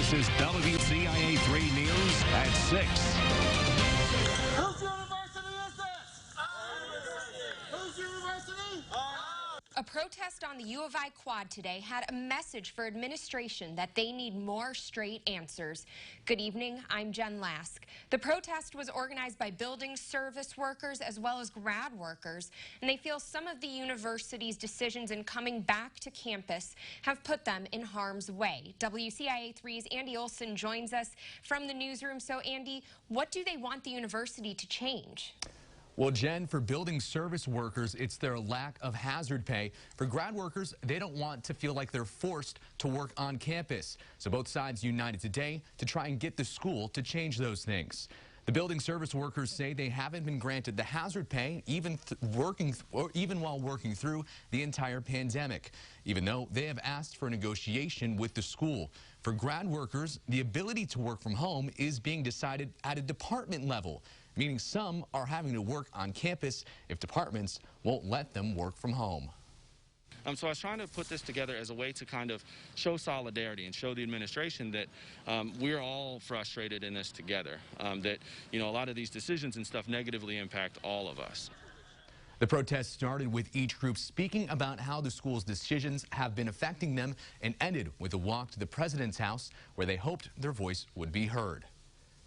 This is WCIA 3 News at 6. Whose university is this? Whose university? A protest on the U of I quad today had a message for administration that they need more straight answers. Good evening, I'm Jen Lask. The protest was organized by building service workers as well as grad workers, and they feel some of the university's decisions in coming back to campus have put them in harm's way. WCIA 3's Andy Olson joins us from the newsroom. So Andy, what do they want the university to change? Well, Jen, for building service workers, it's their lack of hazard pay. For grad workers, they don't want to feel like they're forced to work on campus. So both sides united today to try and get the school to change those things. The building service workers say they haven't been granted the hazard pay even while working through the entire pandemic, even though they have asked for a negotiation with the school. For grad workers, the ability to work from home is being decided at a department level, meaning some are having to work on campus if departments won't let them work from home. So I was trying to put this together as a way to kind of show solidarity and show the administration that we're all frustrated in this together, that, you know, a lot of these decisions and stuff negatively impact all of us. The protest started with each group speaking about how the school's decisions have been affecting them and ended with a walk to the president's house where they hoped their voice would be heard.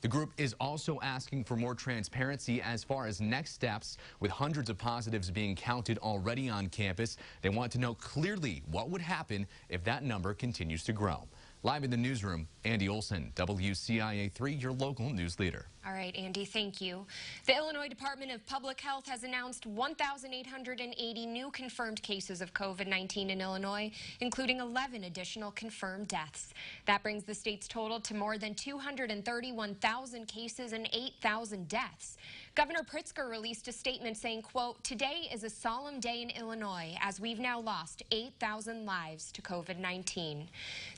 The group is also asking for more transparency as far as next steps. With hundreds of positives being counted already on campus, they want to know clearly what would happen if that number continues to grow. Live in the newsroom, Andy Olson, WCIA 3, your local news leader. All right, Andy, thank you. The Illinois Department of Public Health has announced 1,880 new confirmed cases of COVID-19 in Illinois, including 11 additional confirmed deaths. That brings the state's total to more than 231,000 cases and 8,000 deaths. Governor Pritzker released a statement saying, quote, "Today is a solemn day in Illinois as we've now lost 8,000 lives to COVID-19.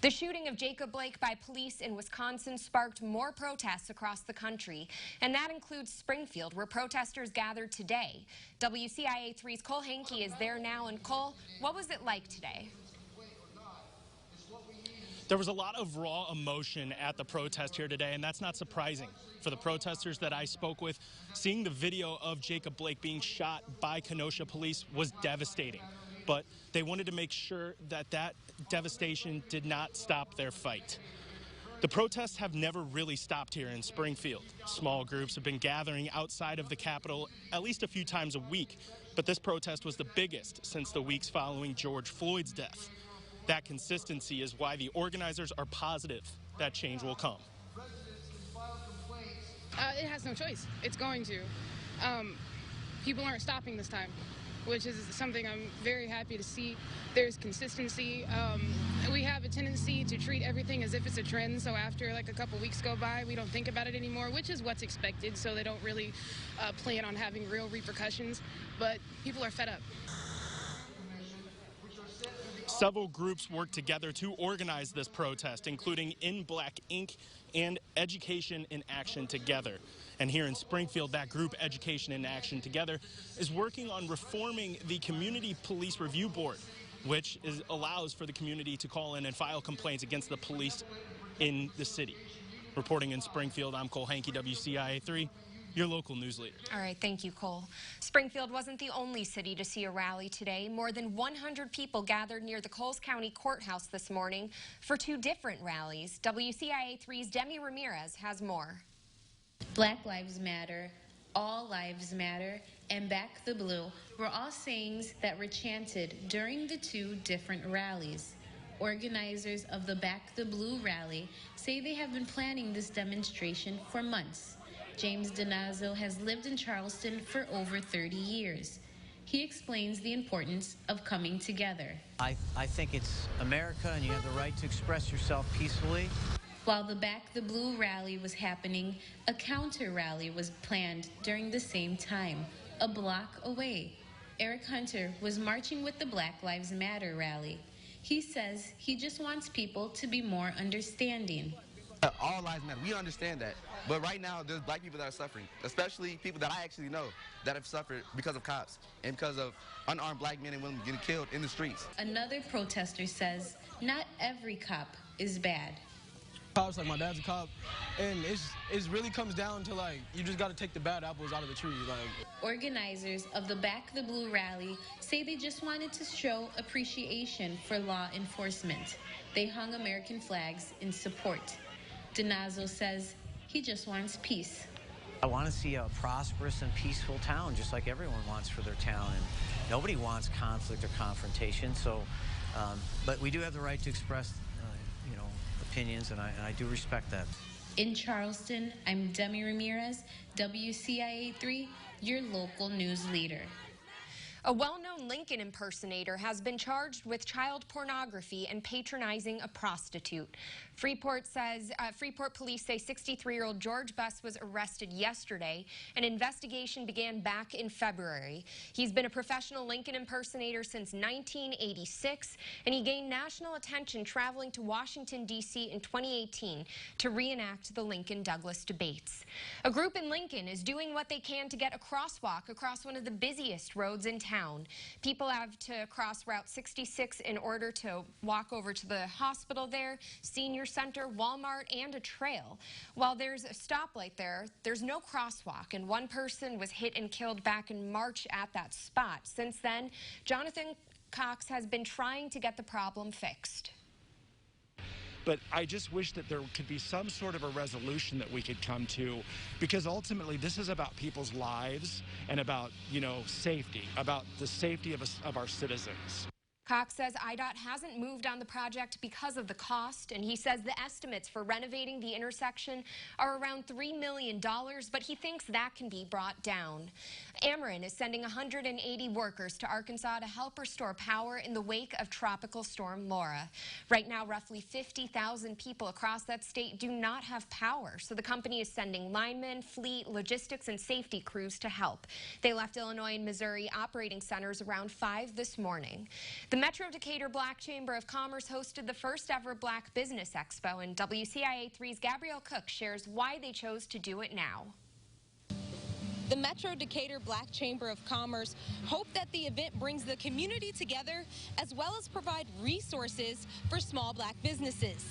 The shooting of Jacob Blake by police in Wisconsin sparked more protests across the country, and that includes Springfield, where protesters gathered today. WCIA 3's Cole Hankey is there now. And Cole, what was it like today? There was a lot of raw emotion at the protest here today, and that's not surprising. For the protesters that I spoke with, seeing the video of Jacob Blake being shot by Kenosha police was devastating. But they wanted to make sure that that devastation did not stop their fight. The protests have never really stopped here in Springfield. Small groups have been gathering outside of the Capitol at least a few times a week, but this protest was the biggest since the weeks following George Floyd's death. That consistency is why the organizers are positive that change will come. It has no choice. It's going to. People aren't stopping this time, which is something I'm very happy to see. There's consistency. We have a tendency to treat everything as if it's a trend, so after like a couple weeks go by, we don't think about it anymore, which is what's expected, so they don't really plan on having real repercussions, but people are fed up. Several groups worked together to organize this protest, including In Black Inc. and Education in Action Together. And here in Springfield, that group, Education in Action Together, is working on reforming the Community Police Review Board, which allows for the community to call in and file complaints against the police in the city. Reporting in Springfield, I'm Cole Hankey, WCIA 3. Your local news leader. All right, thank you, Cole. Springfield wasn't the only city to see a rally today. More than 100 people gathered near the Coles County Courthouse this morning for two different rallies. WCIA 3's Demi Ramirez has more. Black Lives Matter, All Lives Matter, and Back the Blue were all sayings that were chanted during the two different rallies. Organizers of the Back the Blue rally say they have been planning this demonstration for months. James Donazo has lived in Charleston for over 30 years. He explains the importance of coming together. I think it's America and you have the right to express yourself peacefully. While the Back the Blue rally was happening, a counter rally was planned during the same time, a block away. Eric Hunter was marching with the Black Lives Matter rally. He says he just wants people to be more understanding. All lives matter. We understand that. But right now, there's black people that are suffering, especially people that I actually know that have suffered because of cops and because of unarmed black men and women getting killed in the streets. Another protester says not every cop is bad. Cops, like my dad's a cop, and it really comes down to like you just got to take the bad apples out of the tree. Like Organizers of the Back the Blue rally say they just wanted to show appreciation for law enforcement. They hung American flags in support. Donazo says he just wants peace. I want to see a prosperous and peaceful town, just like everyone wants for their town, and nobody wants conflict or confrontation. So, but we do have the right to express, opinions, and I do respect that. In Charleston, I'm Demi Ramirez, WCIA 3, your local news leader. A well-known Lincoln impersonator has been charged with child pornography and patronizing a prostitute. Freeport police say 63-year-old George Buss was arrested yesterday. An investigation began back in February. He's been a professional Lincoln impersonator since 1986, and he gained national attention traveling to Washington, D.C. in 2018 to reenact the Lincoln-Douglas debates. A group in Lincoln is doing what they can to get a crosswalk across one of the busiest roads in town. People have to cross Route 66 in order to walk over to the hospital there, senior center, Walmart, and a trail. While there's a stoplight there, there's no crosswalk, and one person was hit and killed back in March at that spot. Since then, Jonathan Cox has been trying to get the problem fixed. But I just wish that there could be some sort of a resolution that we could come to, because ultimately this is about people's lives and about, safety, about the safety of our citizens. Cox says IDOT hasn't moved on the project because of the cost, and he says the estimates for renovating the intersection are around $3 million, but he thinks that can be brought down. Ameren is sending 180 workers to Arkansas to help restore power in the wake of Tropical Storm Laura. Right now, roughly 50,000 people across that state do not have power, so the company is sending linemen, fleet, logistics, and safety crews to help. They left Illinois and Missouri operating centers around 5 this morning. The Metro Decatur Black Chamber of Commerce hosted the first ever Black Business Expo, and WCIA 3's Gabrielle Cook shares why they chose to do it now. The Metro Decatur Black Chamber of Commerce hope that the event brings the community together as well as provide resources for small black businesses.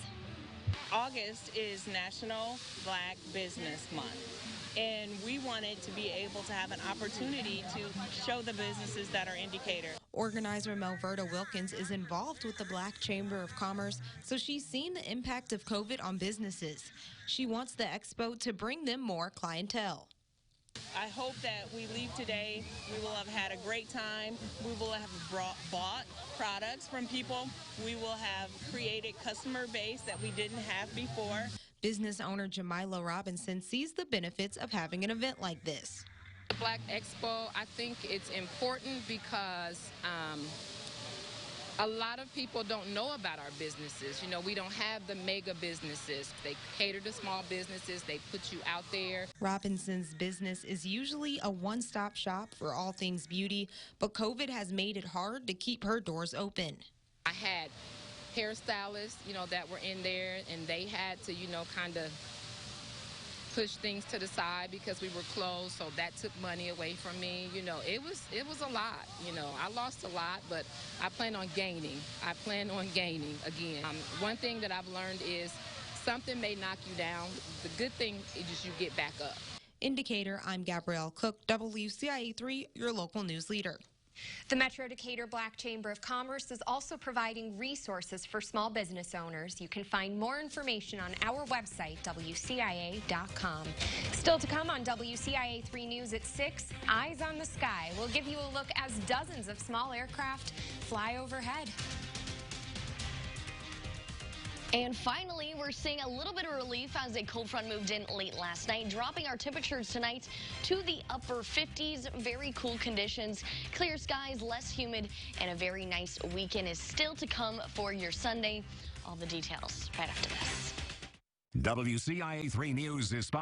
August is National Black Business Month, and we wanted to be able to have an opportunity to show the businesses that are in Decatur. Organizer Melverta Wilkins is involved with the Black Chamber of Commerce, so she's seen the impact of COVID on businesses. She wants the expo to bring them more clientele. I hope that we leave today, we will have had a great time. We will have bought products from people. We will have created customer base that we didn't have before. Business owner JAMILA Robinson sees the benefits of having an event like this. The Black Expo, I think it's important because a lot of people don't know about our businesses. We don't have the mega businesses. They cater to small businesses. They put you out there. Robinson's business is usually a one-stop shop for all things beauty, but COVID has made it hard to keep her doors open. I had hairstylists, that were in there, and they had to, kind of push things to the side because we were closed, so that took money away from me. It was a lot. I lost a lot, but I plan on gaining. I plan on gaining again. One thing that I've learned is something may knock you down. The good thing is just you get back up. In Decatur, I'm Gabrielle Cook, WCIA 3, your local news leader. The Metro Decatur Black Chamber of Commerce is also providing resources for small business owners. You can find more information on our website, WCIA.com. Still to come on WCIA 3 News at 6, Eyes on the Sky. We'll give you a look as dozens of small aircraft fly overhead. And finally, we're seeing a little bit of relief as a cold front moved in late last night, dropping our temperatures tonight to the upper 50s. Very cool conditions, clear skies, less humid, and a very nice weekend is still to come for your Sunday. All the details right after this. WCIA 3 News is sponsored